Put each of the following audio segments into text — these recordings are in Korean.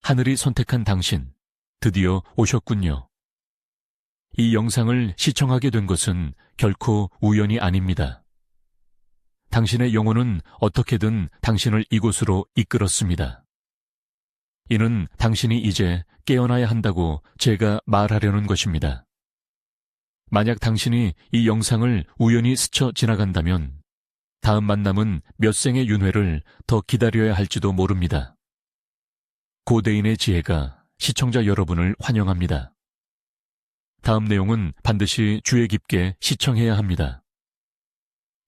하늘이 선택한 당신, 드디어 오셨군요. 이 영상을 시청하게 된 것은 결코 우연이 아닙니다. 당신의 영혼은 어떻게든 당신을 이곳으로 이끌었습니다. 이는 당신이 이제 깨어나야 한다고 제가 말하려는 것입니다. 만약 당신이 이 영상을 우연히 스쳐 지나간다면 다음 만남은 몇 생의 윤회를 더 기다려야 할지도 모릅니다. 고대인의 지혜가 시청자 여러분을 환영합니다. 다음 내용은 반드시 주의 깊게 시청해야 합니다.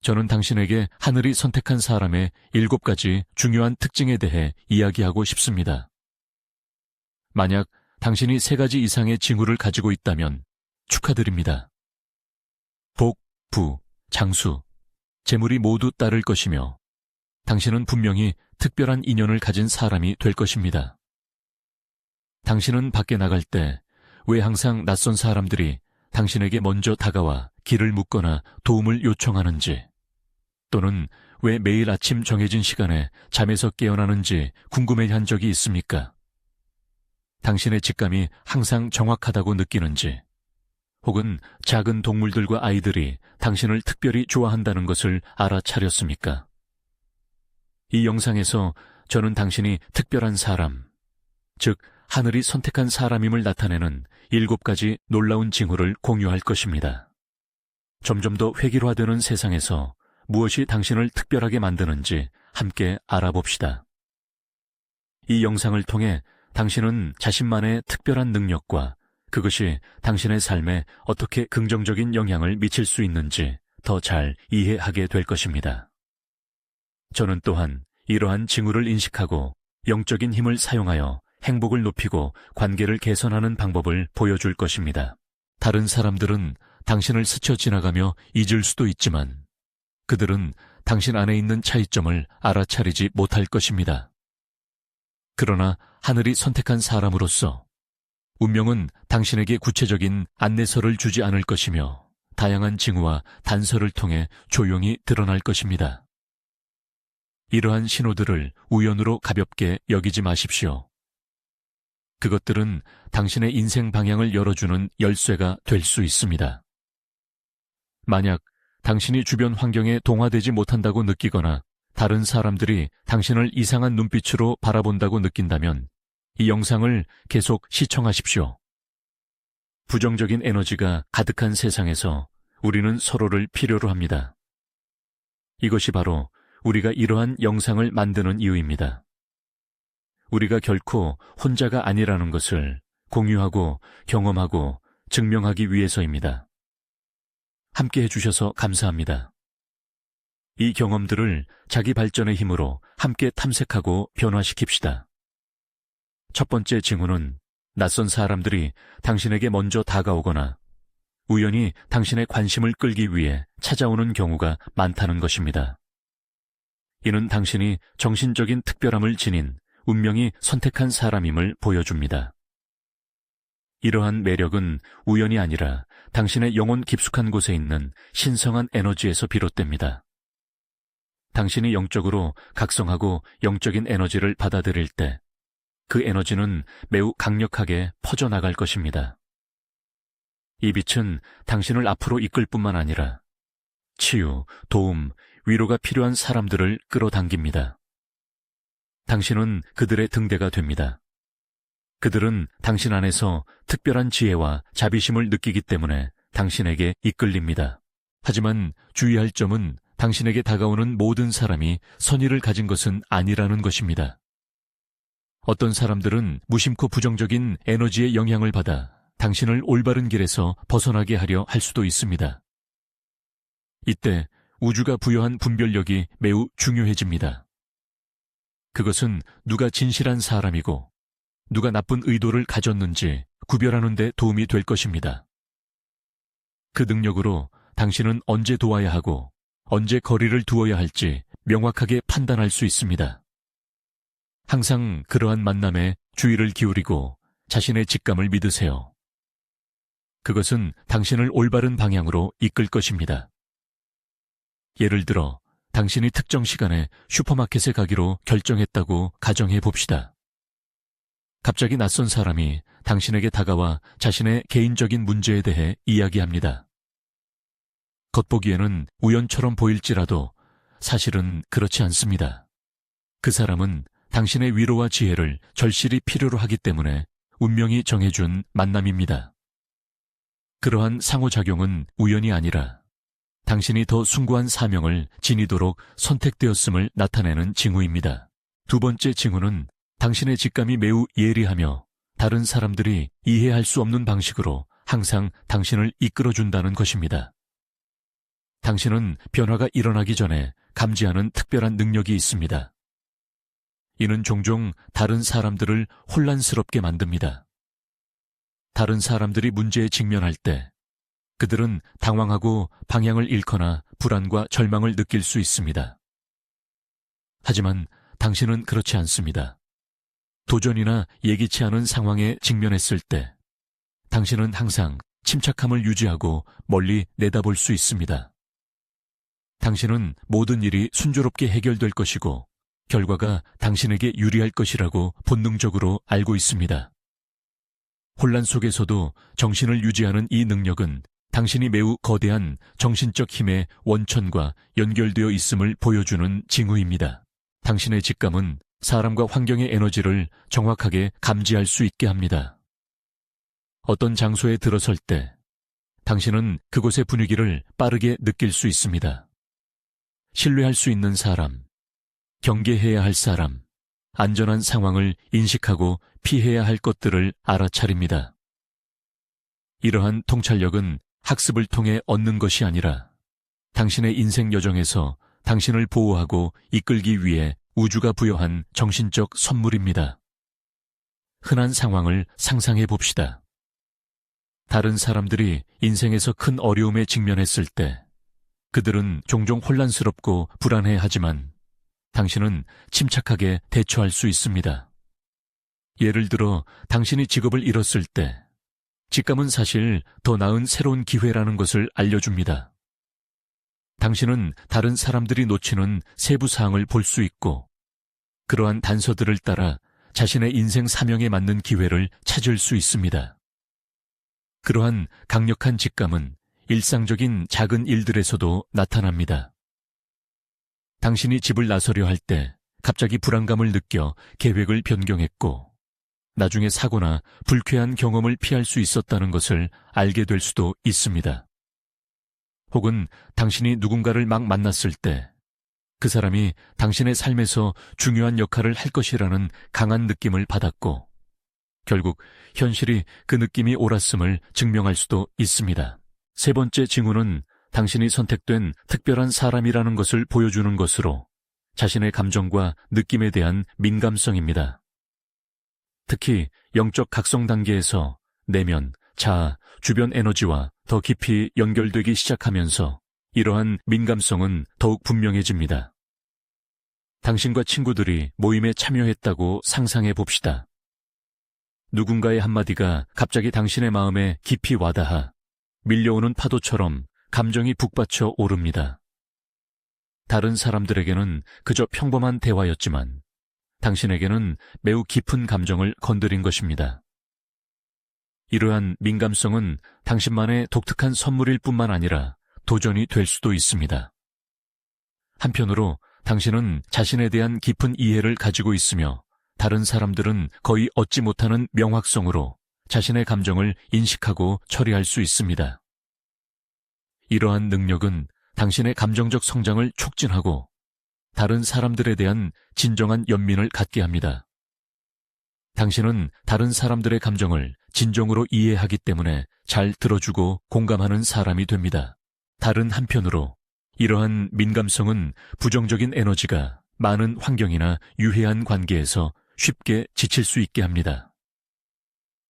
저는 당신에게 하늘이 선택한 사람의 7가지 중요한 특징에 대해 이야기하고 싶습니다. 만약 당신이 3가지 이상의 징후를 가지고 있다면 축하드립니다. 복, 부, 장수, 재물이 모두 따를 것이며 당신은 분명히 특별한 인연을 가진 사람이 될 것입니다. 당신은 밖에 나갈 때 왜 항상 낯선 사람들이 당신에게 먼저 다가와 길을 묻거나 도움을 요청하는지, 또는 왜 매일 아침 정해진 시간에 잠에서 깨어나는지 궁금해한 적이 있습니까? 당신의 직감이 항상 정확하다고 느끼는지, 혹은 작은 동물들과 아이들이 당신을 특별히 좋아한다는 것을 알아차렸습니까? 이 영상에서 저는 당신이 특별한 사람, 즉 하늘이 선택한 사람임을 나타내는 7가지 놀라운 징후를 공유할 것입니다. 점점 더 획일화되는 세상에서 무엇이 당신을 특별하게 만드는지 함께 알아봅시다. 이 영상을 통해 당신은 자신만의 특별한 능력과 그것이 당신의 삶에 어떻게 긍정적인 영향을 미칠 수 있는지 더 잘 이해하게 될 것입니다. 저는 또한 이러한 징후를 인식하고 영적인 힘을 사용하여 행복을 높이고 관계를 개선하는 방법을 보여줄 것입니다. 다른 사람들은 당신을 스쳐 지나가며 잊을 수도 있지만 그들은 당신 안에 있는 차이점을 알아차리지 못할 것입니다. 그러나 하늘이 선택한 사람으로서 운명은 당신에게 구체적인 안내서를 주지 않을 것이며 다양한 징후와 단서를 통해 조용히 드러날 것입니다. 이러한 신호들을 우연으로 가볍게 여기지 마십시오. 그것들은 당신의 인생 방향을 열어주는 열쇠가 될 수 있습니다. 만약 당신이 주변 환경에 동화되지 못한다고 느끼거나 다른 사람들이 당신을 이상한 눈빛으로 바라본다고 느낀다면 이 영상을 계속 시청하십시오. 부정적인 에너지가 가득한 세상에서 우리는 서로를 필요로 합니다. 이것이 바로 우리가 이러한 영상을 만드는 이유입니다. 우리가 결코 혼자가 아니라는 것을 공유하고 경험하고 증명하기 위해서입니다. 함께 해주셔서 감사합니다. 이 경험들을 자기 발전의 힘으로 함께 탐색하고 변화시킵시다. 첫 번째 징후는 낯선 사람들이 당신에게 먼저 다가오거나 우연히 당신의 관심을 끌기 위해 찾아오는 경우가 많다는 것입니다. 이는 당신이 정신적인 특별함을 지닌 운명이 선택한 사람임을 보여줍니다. 이러한 매력은 우연이 아니라 당신의 영혼 깊숙한 곳에 있는 신성한 에너지에서 비롯됩니다. 당신이 영적으로 각성하고 영적인 에너지를 받아들일 때 그 에너지는 매우 강력하게 퍼져나갈 것입니다. 이 빛은 당신을 앞으로 이끌 뿐만 아니라 치유, 도움, 위로가 필요한 사람들을 끌어당깁니다. 당신은 그들의 등대가 됩니다. 그들은 당신 안에서 특별한 지혜와 자비심을 느끼기 때문에 당신에게 이끌립니다. 하지만 주의할 점은 당신에게 다가오는 모든 사람이 선의를 가진 것은 아니라는 것입니다. 어떤 사람들은 무심코 부정적인 에너지의 영향을 받아 당신을 올바른 길에서 벗어나게 하려 할 수도 있습니다. 이때 우주가 부여한 분별력이 매우 중요해집니다. 그것은 누가 진실한 사람이고 누가 나쁜 의도를 가졌는지 구별하는 데 도움이 될 것입니다. 그 능력으로 당신은 언제 도와야 하고 언제 거리를 두어야 할지 명확하게 판단할 수 있습니다. 항상 그러한 만남에 주의를 기울이고 자신의 직감을 믿으세요. 그것은 당신을 올바른 방향으로 이끌 것입니다. 예를 들어 당신이 특정 시간에 슈퍼마켓에 가기로 결정했다고 가정해 봅시다. 갑자기 낯선 사람이 당신에게 다가와 자신의 개인적인 문제에 대해 이야기합니다. 겉보기에는 우연처럼 보일지라도 사실은 그렇지 않습니다. 그 사람은 당신의 위로와 지혜를 절실히 필요로 하기 때문에 운명이 정해준 만남입니다. 그러한 상호작용은 우연이 아니라 당신이 더 숭고한 사명을 지니도록 선택되었음을 나타내는 징후입니다. 두 번째 징후는 당신의 직감이 매우 예리하며 다른 사람들이 이해할 수 없는 방식으로 항상 당신을 이끌어준다는 것입니다. 당신은 변화가 일어나기 전에 감지하는 특별한 능력이 있습니다. 이는 종종 다른 사람들을 혼란스럽게 만듭니다. 다른 사람들이 문제에 직면할 때 그들은 당황하고 방향을 잃거나 불안과 절망을 느낄 수 있습니다. 하지만 당신은 그렇지 않습니다. 도전이나 예기치 않은 상황에 직면했을 때 당신은 항상 침착함을 유지하고 멀리 내다볼 수 있습니다. 당신은 모든 일이 순조롭게 해결될 것이고 결과가 당신에게 유리할 것이라고 본능적으로 알고 있습니다. 혼란 속에서도 정신을 유지하는 이 능력은 당신이 매우 거대한 정신적 힘의 원천과 연결되어 있음을 보여주는 징후입니다. 당신의 직감은 사람과 환경의 에너지를 정확하게 감지할 수 있게 합니다. 어떤 장소에 들어설 때 당신은 그곳의 분위기를 빠르게 느낄 수 있습니다. 신뢰할 수 있는 사람, 경계해야 할 사람, 안전한 상황을 인식하고 피해야 할 것들을 알아차립니다. 이러한 통찰력은 학습을 통해 얻는 것이 아니라 당신의 인생 여정에서 당신을 보호하고 이끌기 위해 우주가 부여한 정신적 선물입니다. 흔한 상황을 상상해 봅시다. 다른 사람들이 인생에서 큰 어려움에 직면했을 때 그들은 종종 혼란스럽고 불안해하지만 당신은 침착하게 대처할 수 있습니다. 예를 들어 당신이 직업을 잃었을 때 직감은 사실 더 나은 새로운 기회라는 것을 알려줍니다. 당신은 다른 사람들이 놓치는 세부 사항을 볼 수 있고 그러한 단서들을 따라 자신의 인생 사명에 맞는 기회를 찾을 수 있습니다. 그러한 강력한 직감은 일상적인 작은 일들에서도 나타납니다. 당신이 집을 나서려 할 때 갑자기 불안감을 느껴 계획을 변경했고 나중에 사고나 불쾌한 경험을 피할 수 있었다는 것을 알게 될 수도 있습니다. 혹은 당신이 누군가를 막 만났을 때 그 사람이 당신의 삶에서 중요한 역할을 할 것이라는 강한 느낌을 받았고 결국 현실이 그 느낌이 옳았음을 증명할 수도 있습니다. 세 번째 징후는 당신이 선택된 특별한 사람이라는 것을 보여주는 것으로 자신의 감정과 느낌에 대한 민감성입니다. 특히 영적 각성 단계에서 내면, 자아, 주변 에너지와 더 깊이 연결되기 시작하면서 이러한 민감성은 더욱 분명해집니다. 당신과 친구들이 모임에 참여했다고 상상해 봅시다. 누군가의 한마디가 갑자기 당신의 마음에 깊이 와닿아 밀려오는 파도처럼 감정이 북받쳐 오릅니다. 다른 사람들에게는 그저 평범한 대화였지만 당신에게는 매우 깊은 감정을 건드린 것입니다. 이러한 민감성은 당신만의 독특한 선물일 뿐만 아니라 도전이 될 수도 있습니다. 한편으로 당신은 자신에 대한 깊은 이해를 가지고 있으며 다른 사람들은 거의 얻지 못하는 명확성으로 자신의 감정을 인식하고 처리할 수 있습니다. 이러한 능력은 당신의 감정적 성장을 촉진하고 다른 사람들에 대한 진정한 연민을 갖게 합니다. 당신은 다른 사람들의 감정을 진정으로 이해하기 때문에 잘 들어주고 공감하는 사람이 됩니다. 다른 한편으로 이러한 민감성은 부정적인 에너지가 많은 환경이나 유해한 관계에서 쉽게 지칠 수 있게 합니다.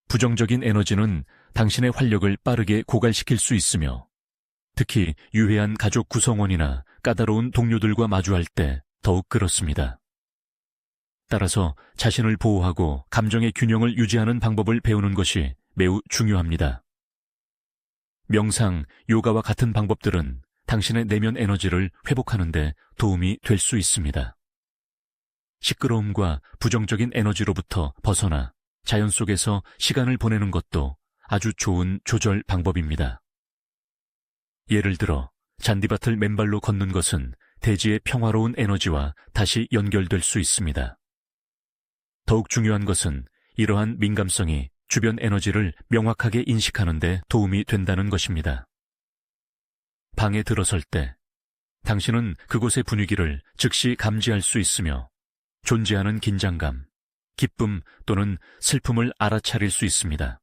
부정적인 에너지는 당신의 활력을 빠르게 고갈시킬 수 있으며 특히 유해한 가족 구성원이나 까다로운 동료들과 마주할 때 더욱 그렇습니다. 따라서 자신을 보호하고 감정의 균형을 유지하는 방법을 배우는 것이 매우 중요합니다. 명상, 요가와 같은 방법들은 당신의 내면 에너지를 회복하는 데 도움이 될 수 있습니다. 시끄러움과 부정적인 에너지로부터 벗어나 자연 속에서 시간을 보내는 것도 아주 좋은 조절 방법입니다. 예를 들어 잔디밭을 맨발로 걷는 것은 대지의 평화로운 에너지와 다시 연결될 수 있습니다. 더욱 중요한 것은 이러한 민감성이 주변 에너지를 명확하게 인식하는 데 도움이 된다는 것입니다. 방에 들어설 때 당신은 그곳의 분위기를 즉시 감지할 수 있으며 존재하는 긴장감, 기쁨 또는 슬픔을 알아차릴 수 있습니다.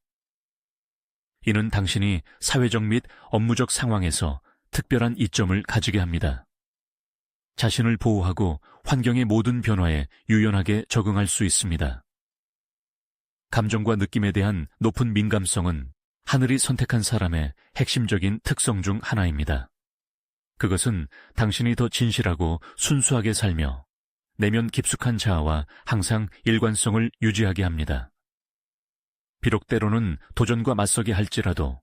이는 당신이 사회적 및 업무적 상황에서 특별한 이점을 가지게 합니다. 자신을 보호하고 환경의 모든 변화에 유연하게 적응할 수 있습니다. 감정과 느낌에 대한 높은 민감성은 하늘이 선택한 사람의 핵심적인 특성 중 하나입니다. 그것은 당신이 더 진실하고 순수하게 살며 내면 깊숙한 자아와 항상 일관성을 유지하게 합니다. 비록 때로는 도전과 맞서게 할지라도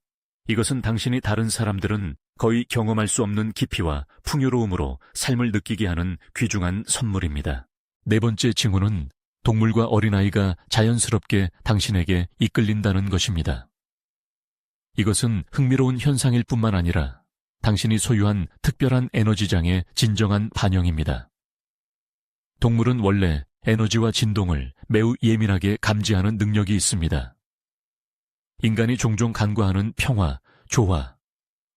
이것은 당신이 다른 사람들은 거의 경험할 수 없는 깊이와 풍요로움으로 삶을 느끼게 하는 귀중한 선물입니다. 네 번째 징후는 동물과 어린아이가 자연스럽게 당신에게 이끌린다는 것입니다. 이것은 흥미로운 현상일 뿐만 아니라 당신이 소유한 특별한 에너지장의 진정한 반영입니다. 동물은 원래 에너지와 진동을 매우 예민하게 감지하는 능력이 있습니다. 인간이 종종 간과하는 평화, 조화,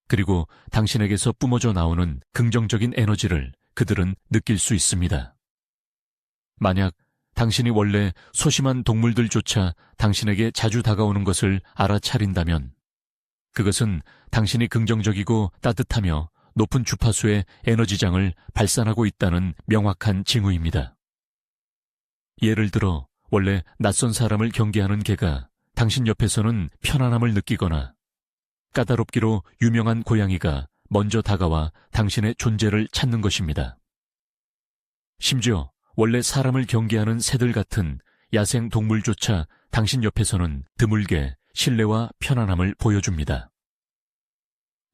그리고 당신에게서 뿜어져 나오는 긍정적인 에너지를 그들은 느낄 수 있습니다. 만약 당신이 원래 소심한 동물들조차 당신에게 자주 다가오는 것을 알아차린다면 그것은 당신이 긍정적이고 따뜻하며 높은 주파수의 에너지장을 발산하고 있다는 명확한 징후입니다. 예를 들어 원래 낯선 사람을 경계하는 개가 당신 옆에서는 편안함을 느끼거나 까다롭기로 유명한 고양이가 먼저 다가와 당신의 존재를 찾는 것입니다. 심지어 원래 사람을 경계하는 새들 같은 야생 동물조차 당신 옆에서는 드물게 신뢰와 편안함을 보여줍니다.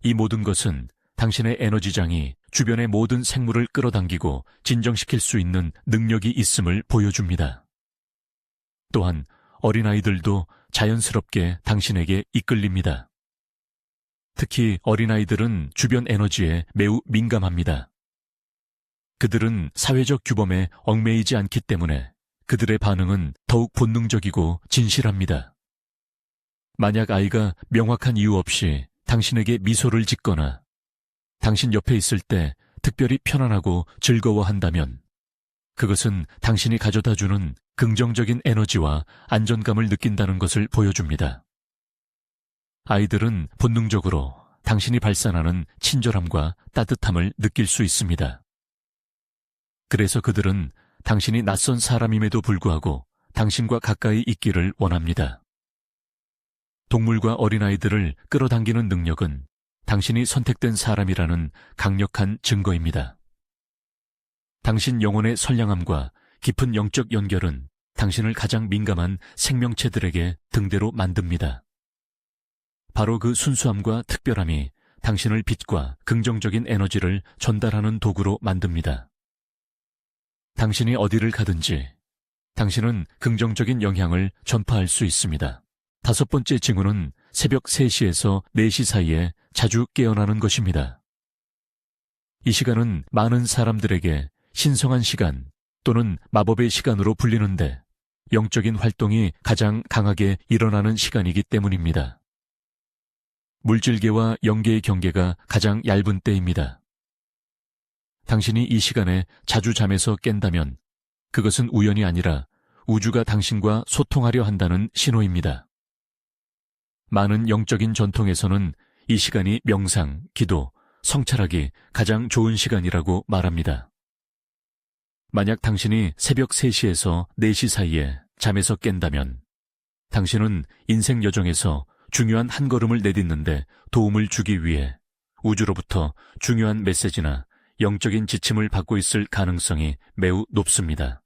이 모든 것은 당신의 에너지장이 주변의 모든 생물을 끌어당기고 진정시킬 수 있는 능력이 있음을 보여줍니다. 또한 어린아이들도 자연스럽게 당신에게 이끌립니다. 특히 어린아이들은 주변 에너지에 매우 민감합니다. 그들은 사회적 규범에 얽매이지 않기 때문에 그들의 반응은 더욱 본능적이고 진실합니다. 만약 아이가 명확한 이유 없이 당신에게 미소를 짓거나 당신 옆에 있을 때 특별히 편안하고 즐거워한다면 그것은 당신이 가져다주는 긍정적인 에너지와 안정감을 느낀다는 것을 보여줍니다. 아이들은 본능적으로 당신이 발산하는 친절함과 따뜻함을 느낄 수 있습니다. 그래서 그들은 당신이 낯선 사람임에도 불구하고 당신과 가까이 있기를 원합니다. 동물과 어린아이들을 끌어당기는 능력은 당신이 선택된 사람이라는 강력한 증거입니다. 당신 영혼의 선량함과 깊은 영적 연결은 당신을 가장 민감한 생명체들에게 등대로 만듭니다. 바로 그 순수함과 특별함이 당신을 빛과 긍정적인 에너지를 전달하는 도구로 만듭니다. 당신이 어디를 가든지 당신은 긍정적인 영향을 전파할 수 있습니다. 다섯 번째 징후는 새벽 3시에서 4시 사이에 자주 깨어나는 것입니다. 이 시간은 많은 사람들에게 신성한 시간 또는 마법의 시간으로 불리는데 영적인 활동이 가장 강하게 일어나는 시간이기 때문입니다. 물질계와 영계의 경계가 가장 얇은 때입니다. 당신이 이 시간에 자주 잠에서 깬다면 그것은 우연이 아니라 우주가 당신과 소통하려 한다는 신호입니다. 많은 영적인 전통에서는 이 시간이 명상, 기도, 성찰하기 가장 좋은 시간이라고 말합니다. 만약 당신이 새벽 3시에서 4시 사이에 잠에서 깬다면 당신은 인생 여정에서 중요한 한 걸음을 내딛는데 도움을 주기 위해 우주로부터 중요한 메시지나 영적인 지침을 받고 있을 가능성이 매우 높습니다.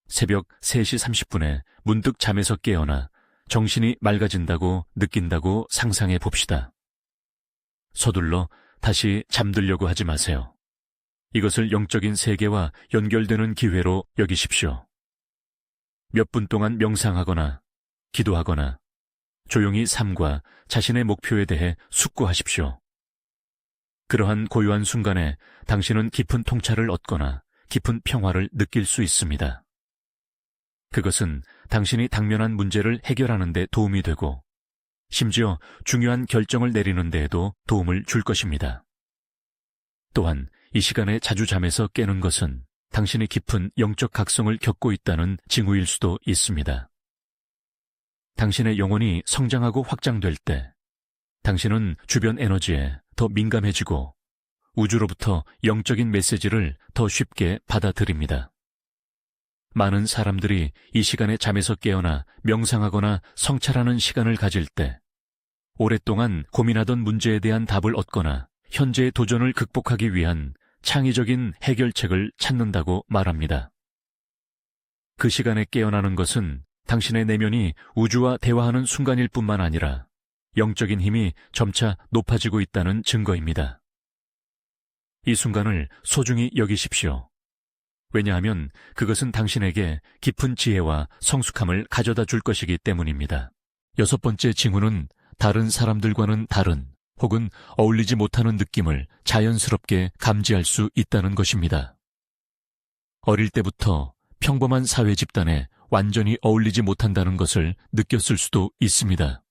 새벽 3시 30분에 문득 잠에서 깨어나 정신이 맑아진다고 느낀다고 상상해 봅시다. 서둘러 다시 잠들려고 하지 마세요. 이것을 영적인 세계와 연결되는 기회로 여기십시오. 몇 분 동안 명상하거나 기도하거나 조용히 삶과 자신의 목표에 대해 숙고하십시오. 그러한 고요한 순간에 당신은 깊은 통찰을 얻거나 깊은 평화를 느낄 수 있습니다. 그것은 당신이 당면한 문제를 해결하는 데 도움이 되고 심지어 중요한 결정을 내리는 데에도 도움을 줄 것입니다. 또한 이 시간에 자주 잠에서 깨는 것은 당신이 깊은 영적 각성을 겪고 있다는 징후일 수도 있습니다. 당신의 영혼이 성장하고 확장될 때 당신은 주변 에너지에 더 민감해지고 우주로부터 영적인 메시지를 더 쉽게 받아들입니다. 많은 사람들이 이 시간에 잠에서 깨어나 명상하거나 성찰하는 시간을 가질 때 오랫동안 고민하던 문제에 대한 답을 얻거나 현재의 도전을 극복하기 위한 창의적인 해결책을 찾는다고 말합니다. 그 시간에 깨어나는 것은 당신의 내면이 우주와 대화하는 순간일 뿐만 아니라 영적인 힘이 점차 높아지고 있다는 증거입니다. 이 순간을 소중히 여기십시오. 왜냐하면 그것은 당신에게 깊은 지혜와 성숙함을 가져다 줄 것이기 때문입니다. 6번째 징후는 다른 사람들과는 다른 혹은 어울리지 못하는 느낌을 자연스럽게 감지할 수 있다는 것입니다. 어릴 때부터 평범한 사회 집단에 완전히 어울리지 못한다는 것을 느꼈을 수도 있습니다.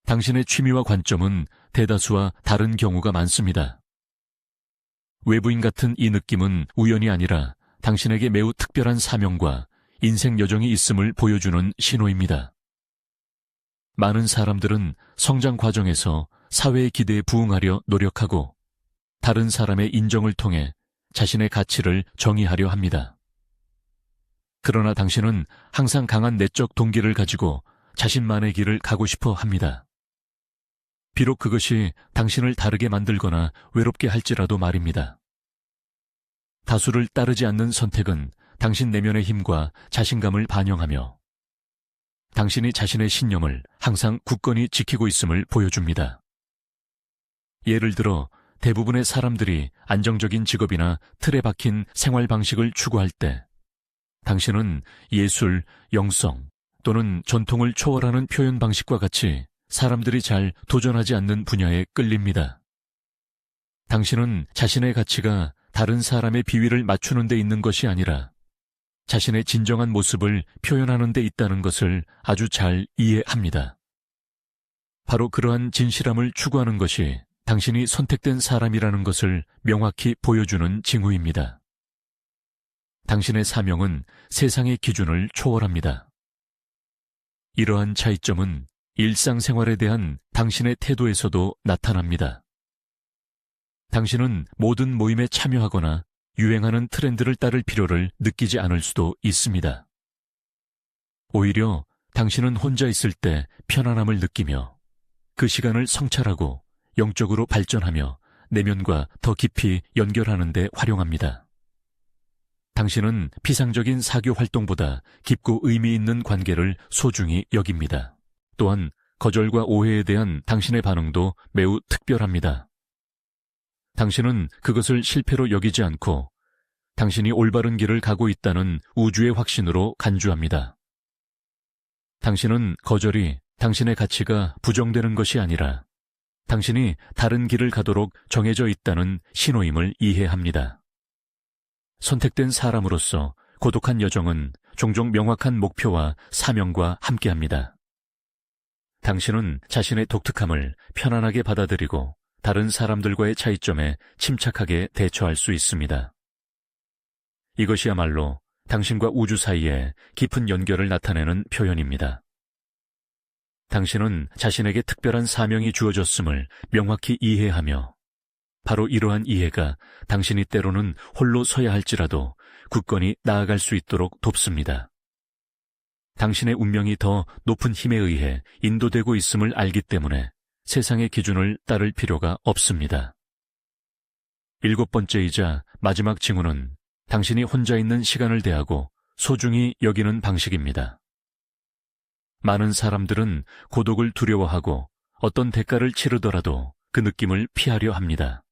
당신의 취미와 관점은 대다수와 다른 경우가 많습니다. 외부인 같은 이 느낌은 우연이 아니라 당신에게 매우 특별한 사명과 인생 여정이 있음을 보여주는 신호입니다. 많은 사람들은 성장 과정에서 사회의 기대에 부응하려 노력하고 다른 사람의 인정을 통해 자신의 가치를 정의하려 합니다. 그러나 당신은 항상 강한 내적 동기를 가지고 자신만의 길을 가고 싶어 합니다. 비록 그것이 당신을 다르게 만들거나 외롭게 할지라도 말입니다. 다수를 따르지 않는 선택은 당신 내면의 힘과 자신감을 반영하며 당신이 자신의 신념을 항상 굳건히 지키고 있음을 보여줍니다. 예를 들어 대부분의 사람들이 안정적인 직업이나 틀에 박힌 생활 방식을 추구할 때 당신은 예술, 영성 또는 전통을 초월하는 표현 방식과 같이 사람들이 잘 도전하지 않는 분야에 끌립니다. 당신은 자신의 가치가 다른 사람의 비위를 맞추는 데 있는 것이 아니라 자신의 진정한 모습을 표현하는 데 있다는 것을 아주 잘 이해합니다. 바로 그러한 진실함을 추구하는 것이 당신이 선택된 사람이라는 것을 명확히 보여주는 징후입니다. 당신의 사명은 세상의 기준을 초월합니다. 이러한 차이점은 일상생활에 대한 당신의 태도에서도 나타납니다. 당신은 모든 모임에 참여하거나 유행하는 트렌드를 따를 필요를 느끼지 않을 수도 있습니다. 오히려 당신은 혼자 있을 때 편안함을 느끼며 그 시간을 성찰하고 영적으로 발전하며 내면과 더 깊이 연결하는 데 활용합니다. 당신은 피상적인 사교 활동보다 깊고 의미 있는 관계를 소중히 여깁니다. 또한 거절과 오해에 대한 당신의 반응도 매우 특별합니다. 당신은 그것을 실패로 여기지 않고 당신이 올바른 길을 가고 있다는 우주의 확신으로 간주합니다. 당신은 거절이 당신의 가치가 부정되는 것이 아니라 당신이 다른 길을 가도록 정해져 있다는 신호임을 이해합니다. 선택된 사람으로서 고독한 여정은 종종 명확한 목표와 사명과 함께합니다. 당신은 자신의 독특함을 편안하게 받아들이고 다른 사람들과의 차이점에 침착하게 대처할 수 있습니다. 이것이야말로 당신과 우주 사이에 깊은 연결을 나타내는 표현입니다. 당신은 자신에게 특별한 사명이 주어졌음을 명확히 이해하며 바로 이러한 이해가 당신이 때로는 홀로 서야 할지라도 굳건히 나아갈 수 있도록 돕습니다. 당신의 운명이 더 높은 힘에 의해 인도되고 있음을 알기 때문에 세상의 기준을 따를 필요가 없습니다. 7번째이자 마지막 징후는 당신이 혼자 있는 시간을 대하고 소중히 여기는 방식입니다. 많은 사람들은 고독을 두려워하고 어떤 대가를 치르더라도 그 느낌을 피하려 합니다.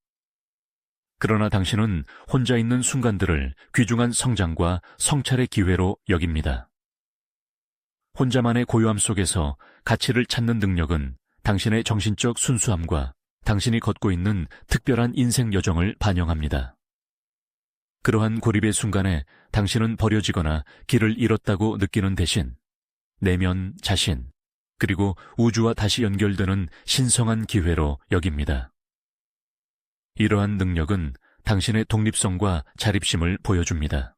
그러나 당신은 혼자 있는 순간들을 귀중한 성장과 성찰의 기회로 여깁니다. 혼자만의 고요함 속에서 가치를 찾는 능력은 당신의 정신적 순수함과 당신이 걷고 있는 특별한 인생 여정을 반영합니다. 그러한 고립의 순간에 당신은 버려지거나 길을 잃었다고 느끼는 대신 내면 자신, 그리고 우주와 다시 연결되는 신성한 기회로 여깁니다. 이러한 능력은 당신의 독립성과 자립심을 보여줍니다.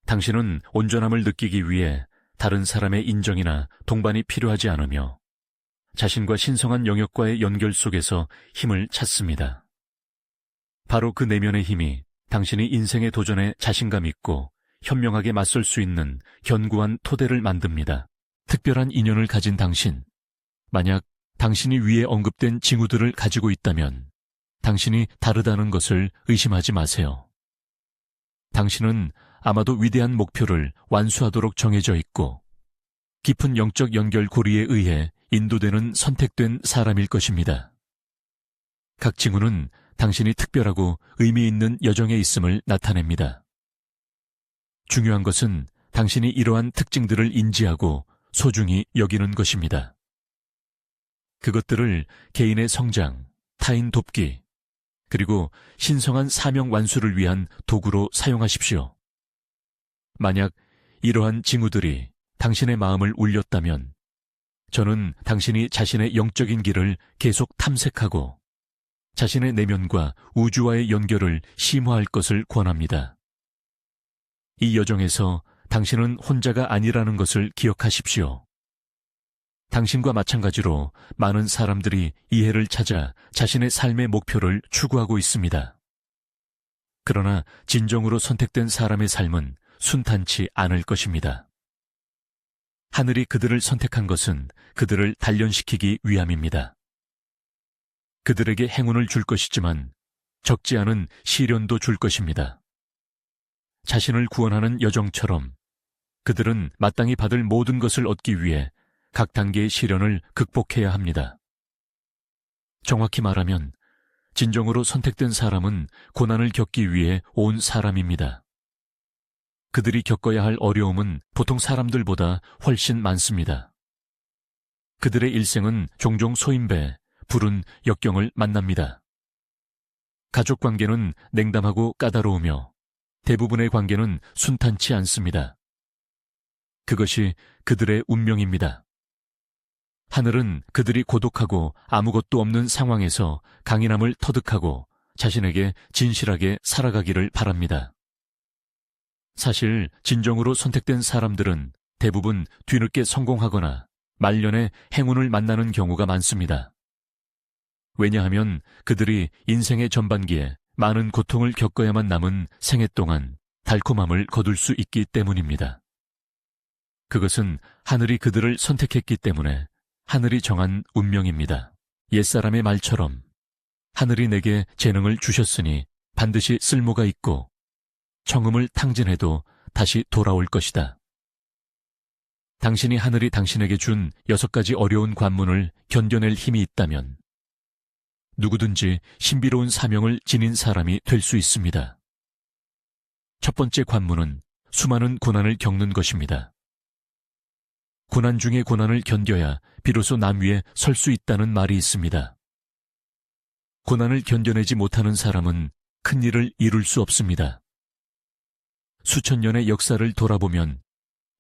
당신은 온전함을 느끼기 위해 다른 사람의 인정이나 동반이 필요하지 않으며 자신과 신성한 영역과의 연결 속에서 힘을 찾습니다. 바로 그 내면의 힘이 당신이 인생의 도전에 자신감 있고 현명하게 맞설 수 있는 견고한 토대를 만듭니다. 특별한 인연을 가진 당신, 만약 당신이 위에 언급된 징후들을 가지고 있다면 당신이 다르다는 것을 의심하지 마세요. 당신은 아마도 위대한 목표를 완수하도록 정해져 있고 깊은 영적 연결 고리에 의해 인도되는 선택된 사람일 것입니다. 각 징후는 당신이 특별하고 의미 있는 여정에 있음을 나타냅니다. 중요한 것은 당신이 이러한 특징들을 인지하고 소중히 여기는 것입니다. 그것들을 개인의 성장, 타인 돕기, 그리고 신성한 사명 완수를 위한 도구로 사용하십시오. 만약 이러한 징후들이 당신의 마음을 울렸다면 저는 당신이 자신의 영적인 길을 계속 탐색하고 자신의 내면과 우주와의 연결을 심화할 것을 권합니다. 이 여정에서 당신은 혼자가 아니라는 것을 기억하십시오. 당신과 마찬가지로 많은 사람들이 이해를 찾아 자신의 삶의 목표를 추구하고 있습니다. 그러나 진정으로 선택된 사람의 삶은 순탄치 않을 것입니다. 하늘이 그들을 선택한 것은 그들을 단련시키기 위함입니다. 그들에게 행운을 줄 것이지만 적지 않은 시련도 줄 것입니다. 자신을 구원하는 여정처럼 그들은 마땅히 받을 모든 것을 얻기 위해 각 단계의 시련을 극복해야 합니다. 정확히 말하면 진정으로 선택된 사람은 고난을 겪기 위해 온 사람입니다. 그들이 겪어야 할 어려움은 보통 사람들보다 훨씬 많습니다. 그들의 일생은 종종 소인배, 불운 역경을 만납니다. 가족 관계는 냉담하고 까다로우며 대부분의 관계는 순탄치 않습니다. 그것이 그들의 운명입니다. 하늘은 그들이 고독하고 아무것도 없는 상황에서 강인함을 터득하고 자신에게 진실하게 살아가기를 바랍니다. 사실 진정으로 선택된 사람들은 대부분 뒤늦게 성공하거나 말년에 행운을 만나는 경우가 많습니다. 왜냐하면 그들이 인생의 전반기에 많은 고통을 겪어야만 남은 생애 동안 달콤함을 거둘 수 있기 때문입니다. 그것은 하늘이 그들을 선택했기 때문에 하늘이 정한 운명입니다. 옛사람의 말처럼 하늘이 내게 재능을 주셨으니 반드시 쓸모가 있고 청음을 탕진해도 다시 돌아올 것이다. 당신이 하늘이 당신에게 준 6가지 어려운 관문을 견뎌낼 힘이 있다면 누구든지 신비로운 사명을 지닌 사람이 될 수 있습니다. 첫 번째 관문은 수많은 고난을 겪는 것입니다. 고난 중에 고난을 견뎌야 비로소 남 위에 설 수 있다는 말이 있습니다. 고난을 견뎌내지 못하는 사람은 큰 일을 이룰 수 없습니다. 수천 년의 역사를 돌아보면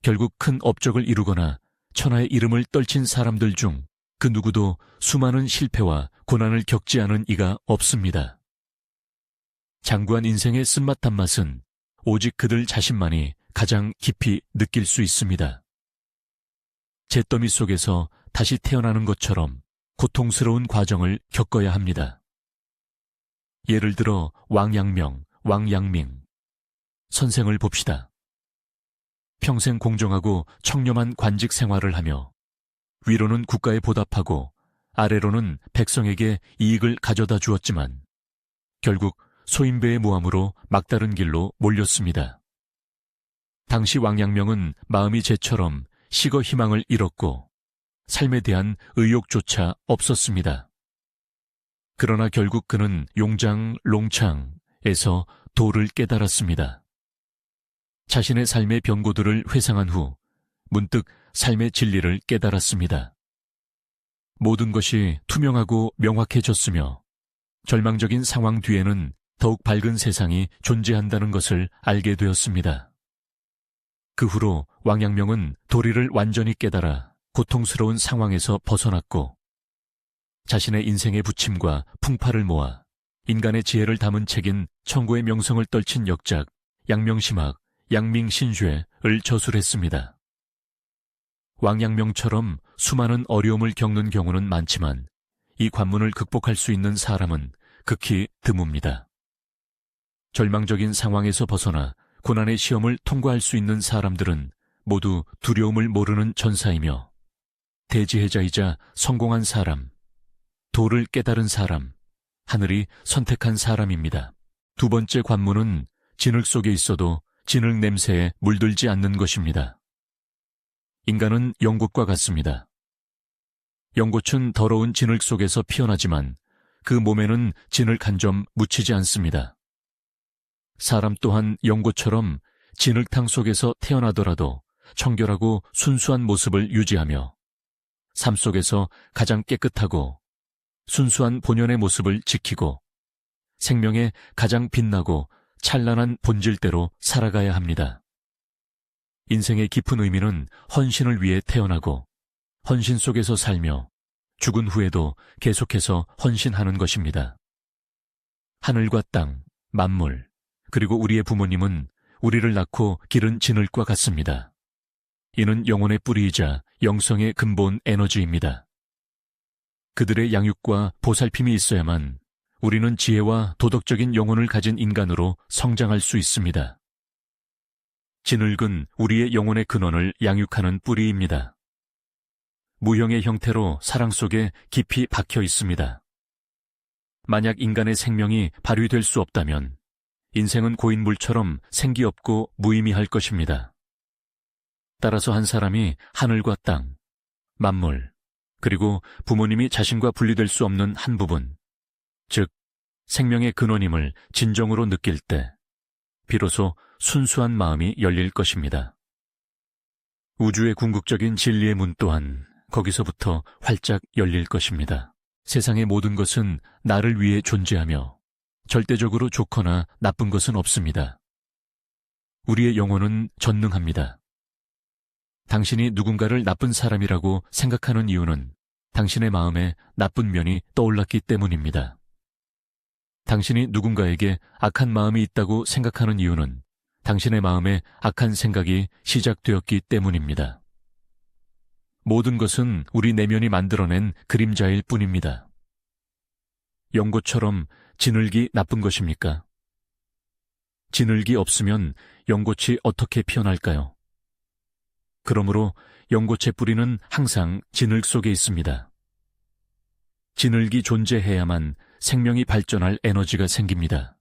결국 큰 업적을 이루거나 천하의 이름을 떨친 사람들 중 그 누구도 수많은 실패와 고난을 겪지 않은 이가 없습니다. 장구한 인생의 쓴맛한 맛은 오직 그들 자신만이 가장 깊이 느낄 수 있습니다. 잿더미 속에서 다시 태어나는 것처럼 고통스러운 과정을 겪어야 합니다. 예를 들어 왕양명, 왕양밍. 선생을 봅시다. 평생 공정하고 청렴한 관직 생활을 하며 위로는 국가에 보답하고 아래로는 백성에게 이익을 가져다 주었지만 결국 소인배의 모함으로 막다른 길로 몰렸습니다. 당시 왕양명은 마음이 잿처럼 식어 희망을 잃었고 삶에 대한 의욕조차 없었습니다. 그러나 결국 그는 용장 롱창에서 도를 깨달았습니다. 자신의 삶의 변고들을 회상한 후 문득 삶의 진리를 깨달았습니다. 모든 것이 투명하고 명확해졌으며 절망적인 상황 뒤에는 더욱 밝은 세상이 존재한다는 것을 알게 되었습니다. 그 후로 왕양명은 도리를 완전히 깨달아 고통스러운 상황에서 벗어났고 자신의 인생의 부침과 풍파를 모아 인간의 지혜를 담은 책인 천고의 명성을 떨친 역작 양명시막 양밍신쉐를 저술했습니다. 왕양명처럼 수많은 어려움을 겪는 경우는 많지만 이 관문을 극복할 수 있는 사람은 극히 드뭅니다. 절망적인 상황에서 벗어나 고난의 시험을 통과할 수 있는 사람들은 모두 두려움을 모르는 전사이며 대지혜자이자 성공한 사람, 도를 깨달은 사람, 하늘이 선택한 사람입니다. 두 번째 관문은 진흙 속에 있어도 진흙 냄새에 물들지 않는 것입니다. 인간은 연꽃과 같습니다. 연꽃은 더러운 진흙 속에서 피어나지만 그 몸에는 진흙 한 점 묻히지 않습니다. 사람 또한 연꽃처럼 진흙탕 속에서 태어나더라도 청결하고 순수한 모습을 유지하며 삶 속에서 가장 깨끗하고 순수한 본연의 모습을 지키고 생명의 가장 빛나고 찬란한 본질대로 살아가야 합니다. 인생의 깊은 의미는 헌신을 위해 태어나고 헌신 속에서 살며 죽은 후에도 계속해서 헌신하는 것입니다. 하늘과 땅, 만물, 그리고 우리의 부모님은 우리를 낳고 기른 진흙과 같습니다. 이는 영혼의 뿌리이자 영성의 근본 에너지입니다. 그들의 양육과 보살핌이 있어야만 우리는 지혜와 도덕적인 영혼을 가진 인간으로 성장할 수 있습니다. 진흙은 우리의 영혼의 근원을 양육하는 뿌리입니다. 무형의 형태로 사랑 속에 깊이 박혀 있습니다. 만약 인간의 생명이 발휘될 수 없다면 인생은 고인물처럼 생기 없고 무의미할 것입니다. 따라서 한 사람이 하늘과 땅, 만물, 그리고 부모님이 자신과 분리될 수 없는 한 부분, 즉 생명의 근원임을 진정으로 느낄 때 비로소 순수한 마음이 열릴 것입니다. 우주의 궁극적인 진리의 문 또한 거기서부터 활짝 열릴 것입니다. 세상의 모든 것은 나를 위해 존재하며 절대적으로 좋거나 나쁜 것은 없습니다. 우리의 영혼은 전능합니다. 당신이 누군가를 나쁜 사람이라고 생각하는 이유는 당신의 마음에 나쁜 면이 떠올랐기 때문입니다. 당신이 누군가에게 악한 마음이 있다고 생각하는 이유는 당신의 마음에 악한 생각이 시작되었기 때문입니다. 모든 것은 우리 내면이 만들어낸 그림자일 뿐입니다. 연꽃처럼 진흙이 나쁜 것입니까? 진흙이 없으면 연꽃이 어떻게 피어날까요? 그러므로 연꽃의 뿌리는 항상 진흙 속에 있습니다. 진흙이 존재해야만 생명이 발전할 에너지가 생깁니다.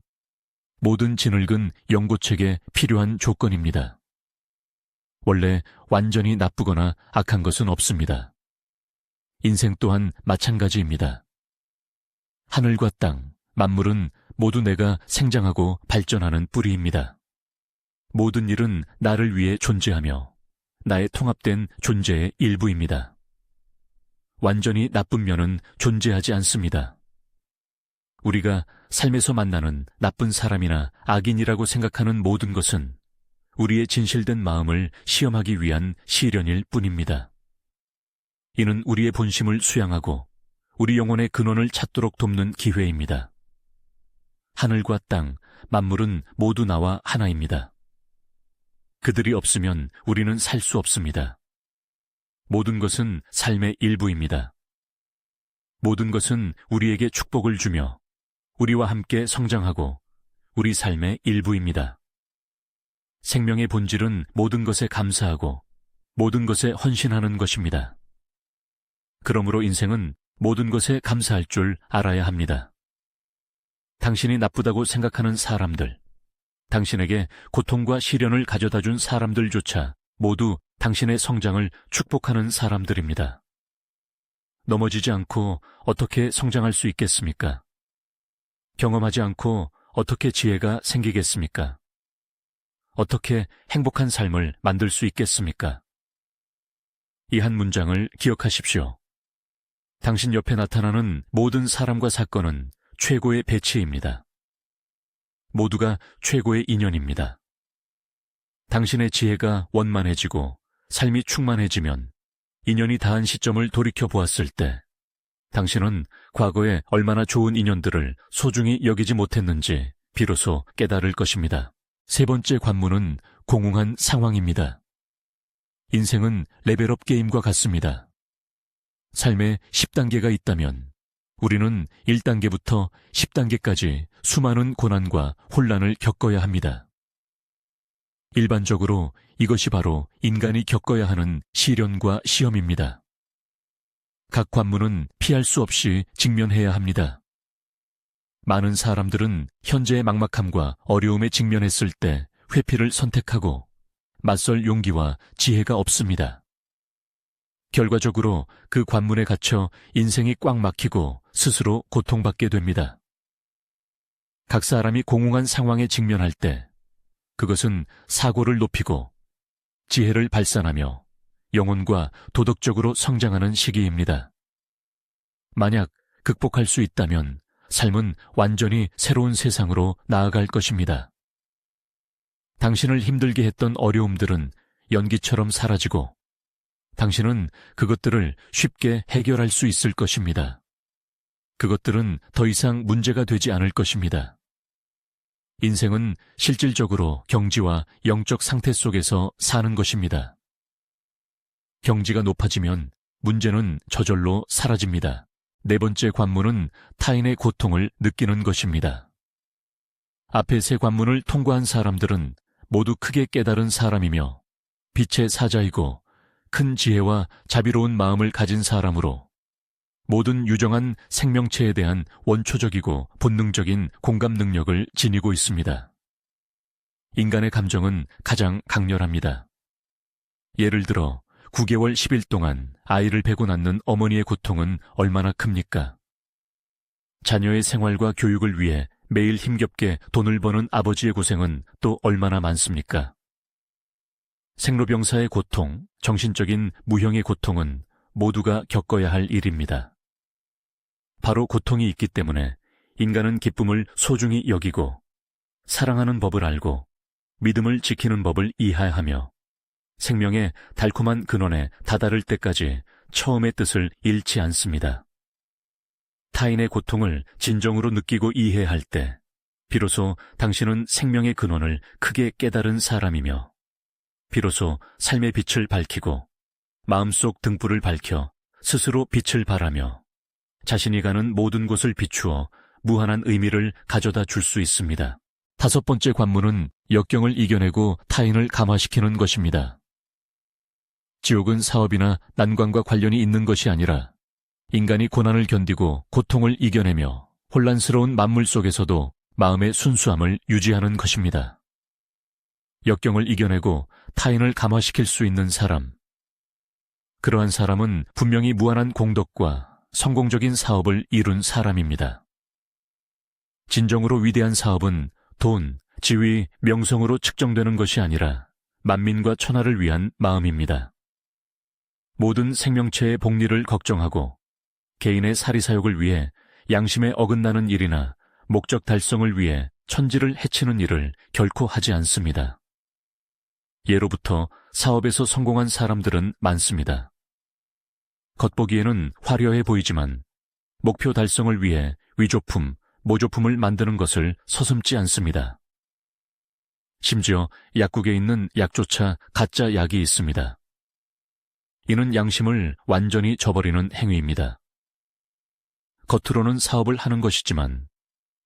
모든 진흙은 연꽃에게 필요한 조건입니다. 원래 완전히 나쁘거나 악한 것은 없습니다. 인생 또한 마찬가지입니다. 하늘과 땅, 만물은 모두 내가 생장하고 발전하는 뿌리입니다. 모든 일은 나를 위해 존재하며 나의 통합된 존재의 일부입니다. 완전히 나쁜 면은 존재하지 않습니다. 우리가 삶에서 만나는 나쁜 사람이나 악인이라고 생각하는 모든 것은 우리의 진실된 마음을 시험하기 위한 시련일 뿐입니다. 이는 우리의 본심을 수양하고 우리 영혼의 근원을 찾도록 돕는 기회입니다. 하늘과 땅, 만물은 모두 나와 하나입니다. 그들이 없으면 우리는 살 수 없습니다. 모든 것은 삶의 일부입니다. 모든 것은 우리에게 축복을 주며 우리와 함께 성장하고 우리 삶의 일부입니다. 생명의 본질은 모든 것에 감사하고 모든 것에 헌신하는 것입니다. 그러므로 인생은 모든 것에 감사할 줄 알아야 합니다. 당신이 나쁘다고 생각하는 사람들, 당신에게 고통과 시련을 가져다 준 사람들조차 모두 당신의 성장을 축복하는 사람들입니다. 넘어지지 않고 어떻게 성장할 수 있겠습니까? 경험하지 않고 어떻게 지혜가 생기겠습니까? 어떻게 행복한 삶을 만들 수 있겠습니까? 이 한 문장을 기억하십시오. 당신 옆에 나타나는 모든 사람과 사건은 최고의 배치입니다. 모두가 최고의 인연입니다. 당신의 지혜가 원만해지고 삶이 충만해지면 인연이 닿은 시점을 돌이켜 보았을 때 당신은 과거에 얼마나 좋은 인연들을 소중히 여기지 못했는지 비로소 깨달을 것입니다. 세 번째 관문은 공허한 상황입니다. 인생은 레벨업 게임과 같습니다. 삶에 10단계가 있다면 우리는 1단계부터 10단계까지 수많은 고난과 혼란을 겪어야 합니다. 일반적으로 이것이 바로 인간이 겪어야 하는 시련과 시험입니다. 각 관문은 피할 수 없이 직면해야 합니다. 많은 사람들은 현재의 막막함과 어려움에 직면했을 때 회피를 선택하고 맞설 용기와 지혜가 없습니다. 결과적으로 그 관문에 갇혀 인생이 꽉 막히고 스스로 고통받게 됩니다. 각 사람이 공허한 상황에 직면할 때 그것은 사고를 높이고 지혜를 발산하며 영혼과 도덕적으로 성장하는 시기입니다. 만약 극복할 수 있다면 삶은 완전히 새로운 세상으로 나아갈 것입니다. 당신을 힘들게 했던 어려움들은 연기처럼 사라지고 당신은 그것들을 쉽게 해결할 수 있을 것입니다. 그것들은 더 이상 문제가 되지 않을 것입니다. 인생은 실질적으로 경지와 영적 상태 속에서 사는 것입니다. 경지가 높아지면 문제는 저절로 사라집니다. 네 번째 관문은 타인의 고통을 느끼는 것입니다. 앞에 세 관문을 통과한 사람들은 모두 크게 깨달은 사람이며 빛의 사자이고 큰 지혜와 자비로운 마음을 가진 사람으로 모든 유정한 생명체에 대한 원초적이고 본능적인 공감 능력을 지니고 있습니다. 인간의 감정은 가장 강렬합니다. 예를 들어 9개월 10일 동안 아이를 베고 낳는 어머니의 고통은 얼마나 큽니까? 자녀의 생활과 교육을 위해 매일 힘겹게 돈을 버는 아버지의 고생은 또 얼마나 많습니까? 생로병사의 고통, 정신적인 무형의 고통은 모두가 겪어야 할 일입니다. 바로 고통이 있기 때문에 인간은 기쁨을 소중히 여기고 사랑하는 법을 알고 믿음을 지키는 법을 이해하며 생명의 달콤한 근원에 다다를 때까지 처음의 뜻을 잃지 않습니다. 타인의 고통을 진정으로 느끼고 이해할 때 비로소 당신은 생명의 근원을 크게 깨달은 사람이며 비로소 삶의 빛을 밝히고 마음속 등불을 밝혀 스스로 빛을 발하며 자신이 가는 모든 곳을 비추어 무한한 의미를 가져다 줄 수 있습니다. 다섯 번째 관문은 역경을 이겨내고 타인을 감화시키는 것입니다. 지옥은 사업이나 난관과 관련이 있는 것이 아니라 인간이 고난을 견디고 고통을 이겨내며 혼란스러운 만물 속에서도 마음의 순수함을 유지하는 것입니다. 역경을 이겨내고 타인을 감화시킬 수 있는 사람. 그러한 사람은 분명히 무한한 공덕과 성공적인 사업을 이룬 사람입니다. 진정으로 위대한 사업은 돈, 지위, 명성으로 측정되는 것이 아니라 만민과 천하를 위한 마음입니다. 모든 생명체의 복리를 걱정하고 개인의 사리사욕을 위해 양심에 어긋나는 일이나 목적 달성을 위해 천지를 해치는 일을 결코 하지 않습니다. 예로부터 사업에서 성공한 사람들은 많습니다. 겉보기에는 화려해 보이지만 목표 달성을 위해 위조품, 모조품을 만드는 것을 서슴지 않습니다. 심지어 약국에 있는 약조차 가짜 약이 있습니다. 이는 양심을 완전히 저버리는 행위입니다. 겉으로는 사업을 하는 것이지만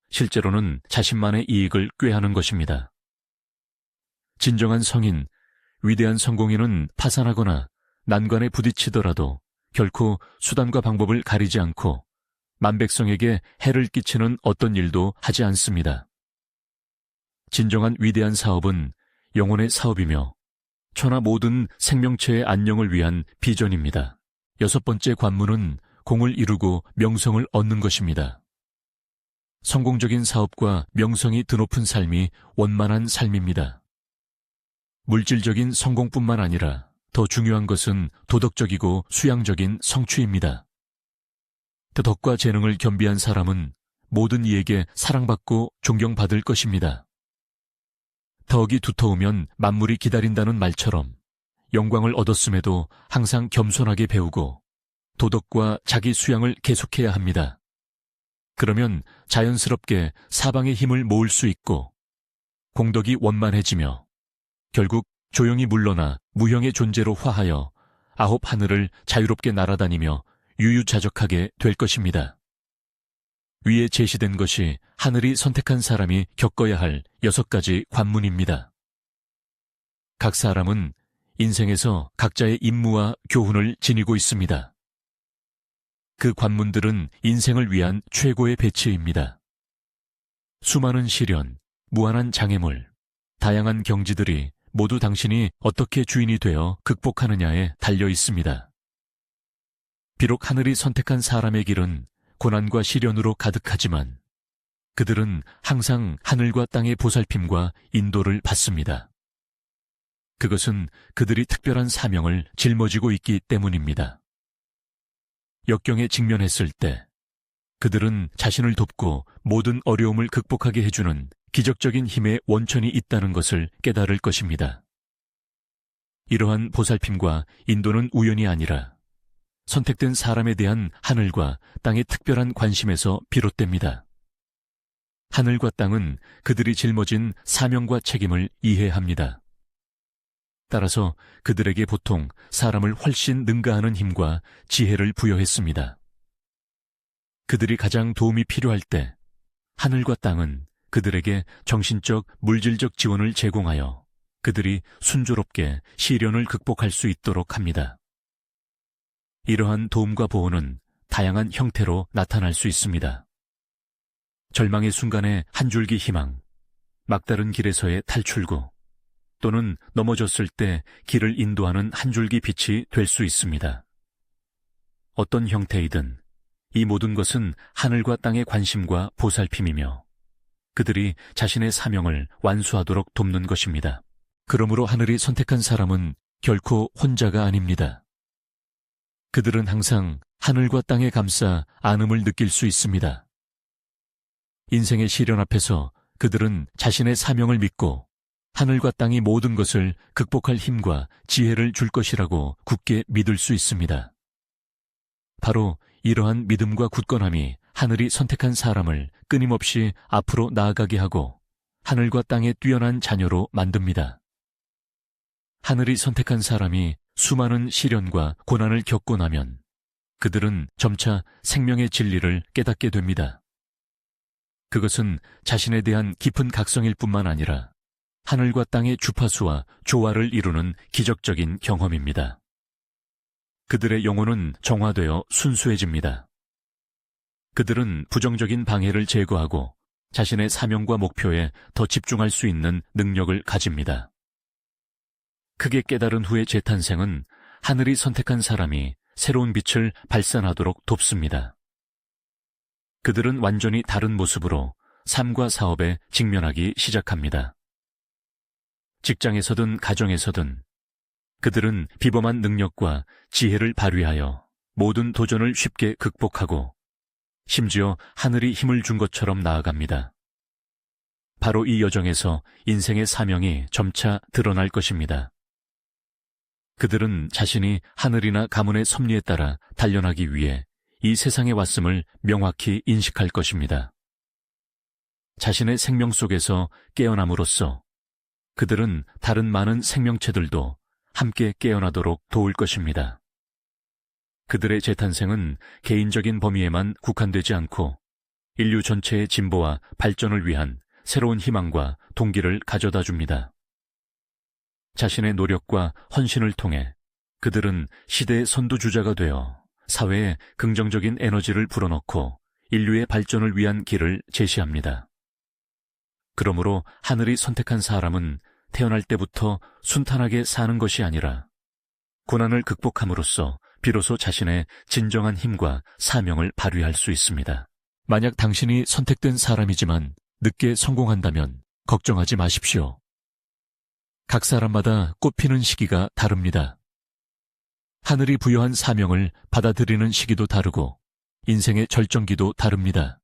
실제로는 자신만의 이익을 꾀하는 것입니다. 진정한 성인, 위대한 성공인은 파산하거나 난관에 부딪히더라도 결코 수단과 방법을 가리지 않고 만백성에게 해를 끼치는 어떤 일도 하지 않습니다. 진정한 위대한 사업은 영혼의 사업이며 천하 모든 생명체의 안녕을 위한 비전입니다. 여섯 번째 관문은 공을 이루고 명성을 얻는 것입니다. 성공적인 사업과 명성이 드높은 삶이 원만한 삶입니다. 물질적인 성공뿐만 아니라 더 중요한 것은 도덕적이고 수양적인 성취입니다. 덕과 재능을 겸비한 사람은 모든 이에게 사랑받고 존경받을 것입니다. 덕이 두터우면 만물이 기다린다는 말처럼 영광을 얻었음에도 항상 겸손하게 배우고 도덕과 자기 수양을 계속해야 합니다. 그러면 자연스럽게 사방의 힘을 모을 수 있고 공덕이 원만해지며 결국 조용히 물러나 무형의 존재로 화하여 아홉 하늘을 자유롭게 날아다니며 유유자적하게 될 것입니다. 위에 제시된 것이 하늘이 선택한 사람이 겪어야 할 6가지 관문입니다. 각 사람은 인생에서 각자의 임무와 교훈을 지니고 있습니다. 그 관문들은 인생을 위한 최고의 배치입니다. 수많은 시련, 무한한 장애물, 다양한 경지들이 모두 당신이 어떻게 주인이 되어 극복하느냐에 달려 있습니다. 비록 하늘이 선택한 사람의 길은 고난과 시련으로 가득하지만 그들은 항상 하늘과 땅의 보살핌과 인도를 받습니다. 그것은 그들이 특별한 사명을 짊어지고 있기 때문입니다. 역경에 직면했을 때 그들은 자신을 돕고 모든 어려움을 극복하게 해주는 기적적인 힘의 원천이 있다는 것을 깨달을 것입니다. 이러한 보살핌과 인도는 우연이 아니라 선택된 사람에 대한 하늘과 땅의 특별한 관심에서 비롯됩니다. 하늘과 땅은 그들이 짊어진 사명과 책임을 이해합니다. 따라서 그들에게 보통 사람을 훨씬 능가하는 힘과 지혜를 부여했습니다. 그들이 가장 도움이 필요할 때 하늘과 땅은 그들에게 정신적, 물질적 지원을 제공하여 그들이 순조롭게 시련을 극복할 수 있도록 합니다. 이러한 도움과 보호는 다양한 형태로 나타날 수 있습니다. 절망의 순간에 한 줄기 희망, 막다른 길에서의 탈출구, 또는 넘어졌을 때 길을 인도하는 한 줄기 빛이 될 수 있습니다. 어떤 형태이든 이 모든 것은 하늘과 땅의 관심과 보살핌이며 그들이 자신의 사명을 완수하도록 돕는 것입니다. 그러므로 하늘이 선택한 사람은 결코 혼자가 아닙니다. 그들은 항상 하늘과 땅에 감싸 안음을 느낄 수 있습니다. 인생의 시련 앞에서 그들은 자신의 사명을 믿고 하늘과 땅이 모든 것을 극복할 힘과 지혜를 줄 것이라고 굳게 믿을 수 있습니다. 바로 이러한 믿음과 굳건함이 하늘이 선택한 사람을 끊임없이 앞으로 나아가게 하고 하늘과 땅의 뛰어난 자녀로 만듭니다. 하늘이 선택한 사람이 수많은 시련과 고난을 겪고 나면 그들은 점차 생명의 진리를 깨닫게 됩니다. 그것은 자신에 대한 깊은 각성일 뿐만 아니라 하늘과 땅의 주파수와 조화를 이루는 기적적인 경험입니다. 그들의 영혼은 정화되어 순수해집니다. 그들은 부정적인 방해를 제거하고 자신의 사명과 목표에 더 집중할 수 있는 능력을 가집니다. 크게 깨달은 후의 재탄생은 하늘이 선택한 사람이 새로운 빛을 발산하도록 돕습니다. 그들은 완전히 다른 모습으로 삶과 사업에 직면하기 시작합니다. 직장에서든 가정에서든 그들은 비범한 능력과 지혜를 발휘하여 모든 도전을 쉽게 극복하고 심지어 하늘이 힘을 준 것처럼 나아갑니다. 바로 이 여정에서 인생의 사명이 점차 드러날 것입니다. 그들은 자신이 하늘이나 가문의 섭리에 따라 단련하기 위해 이 세상에 왔음을 명확히 인식할 것입니다. 자신의 생명 속에서 깨어남으로써 그들은 다른 많은 생명체들도 함께 깨어나도록 도울 것입니다. 그들의 재탄생은 개인적인 범위에만 국한되지 않고 인류 전체의 진보와 발전을 위한 새로운 희망과 동기를 가져다 줍니다. 자신의 노력과 헌신을 통해 그들은 시대의 선두주자가 되어 사회에 긍정적인 에너지를 불어넣고 인류의 발전을 위한 길을 제시합니다. 그러므로 하늘이 선택한 사람은 태어날 때부터 순탄하게 사는 것이 아니라 고난을 극복함으로써 비로소 자신의 진정한 힘과 사명을 발휘할 수 있습니다. 만약 당신이 선택된 사람이지만 늦게 성공한다면 걱정하지 마십시오. 각 사람마다 꽃피는 시기가 다릅니다. 하늘이 부여한 사명을 받아들이는 시기도 다르고 인생의 절정기도 다릅니다.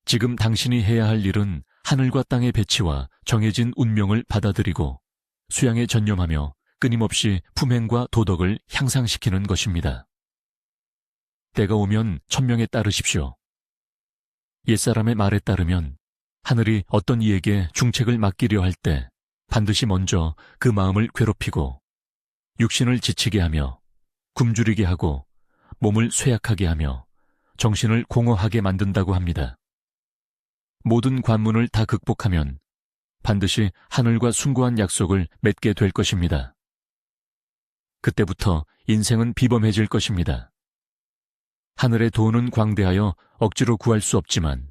지금 당신이 해야 할 일은 하늘과 땅의 배치와 정해진 운명을 받아들이고 수양에 전념하며 끊임없이 품행과 도덕을 향상시키는 것입니다. 때가 오면 천명에 따르십시오. 옛사람의 말에 따르면 하늘이 어떤 이에게 중책을 맡기려 할 때 반드시 먼저 그 마음을 괴롭히고 육신을 지치게 하며 굶주리게 하고 몸을 쇠약하게 하며 정신을 공허하게 만든다고 합니다. 모든 관문을 다 극복하면 반드시 하늘과 숭고한 약속을 맺게 될 것입니다. 그때부터 인생은 비범해질 것입니다. 하늘의 도는 광대하여 억지로 구할 수 없지만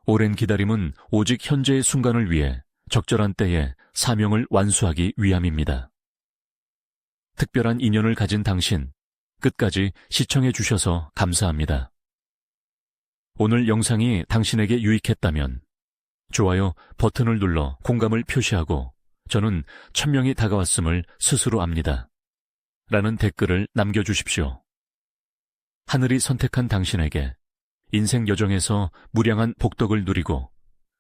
오랜 기다림은 오직 현재의 순간을 위해 적절한 때에 사명을 완수하기 위함입니다. 특별한 인연을 가진 당신, 끝까지 시청해 주셔서 감사합니다. 오늘 영상이 당신에게 유익했다면 좋아요 버튼을 눌러 공감을 표시하고 저는 천명이 다가왔음을 스스로 압니다. 라는 댓글을 남겨주십시오. 하늘이 선택한 당신에게 인생 여정에서 무량한 복덕을 누리고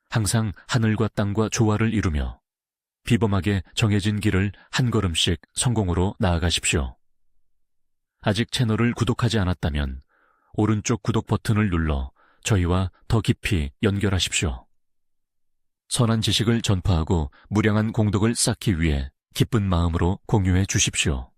항상 하늘과 땅과 조화를 이루며 비범하게 정해진 길을 한 걸음씩 성공으로 나아가십시오. 아직 채널을 구독하지 않았다면 오른쪽 구독 버튼을 눌러 저희와 더 깊이 연결하십시오. 선한 지식을 전파하고 무량한 공덕을 쌓기 위해 기쁜 마음으로 공유해 주십시오.